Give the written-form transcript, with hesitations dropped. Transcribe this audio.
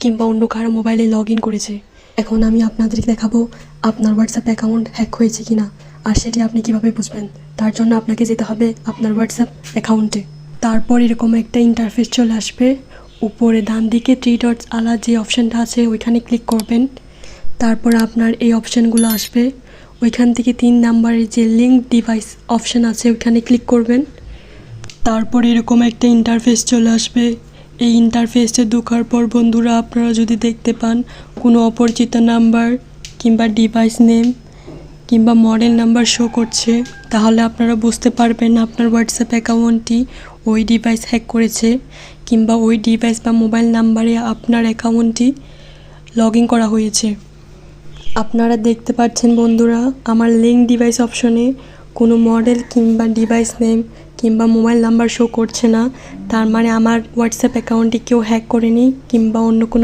কিংবা অন্য কারো মোবাইলে লগ ইন করেছে। এখন আমি আপনাদেরকে দেখাবো আপনার হোয়াটসঅ্যাপ অ্যাকাউন্ট হ্যাক হয়েছে কিনা, আর সেটি আপনি কিভাবে বুঝবেন। তার জন্য আপনাকে যেতে হবে আপনার হোয়াটসঅ্যাপ অ্যাকাউন্টে। তারপর এরকম একটা ইন্টারফেস চলে আসবে। উপরে ডান দিকে 3 ডটস আলা যে অপশানটা আছে ওইখানে ক্লিক করবেন। তারপর আপনার এই অপশানগুলো আসবে। ওইখান থেকে 3 নাম্বারের যে লিঙ্ক ডিভাইস অপশান আছে ওইখানে ক্লিক করবেন। তারপর এরকম একটা ইন্টারফেস চলে আসবে। এই ইন্টারফেসে ঢোকার পর বন্ধুরা আপনারা যদি দেখতে পান কোনো অপরিচিত নাম্বার কিংবা ডিভাইস নেম কিংবা মডেল নাম্বার শো করছে, তাহলে আপনারা বুঝতে পারবেন আপনার হোয়াটসঅ্যাপ অ্যাকাউন্টটি ওই ডিভাইস হ্যাক করেছে, কিংবা ওই ডিভাইস বা মোবাইল নাম্বারে আপনার অ্যাকাউন্টটি লগ ইন করা হয়েছে। আপনারা দেখতে পাচ্ছেন বন্ধুরা আমার লিঙ্ক ডিভাইস অপশনে কোনো মডেল কিংবা ডিভাইস নেম কিংবা মোবাইল নাম্বার শো করছে না। তার মানে আমার হোয়াটসঅ্যাপ অ্যাকাউন্টটি কেউ হ্যাক করেনি কিংবা অন্য কোনো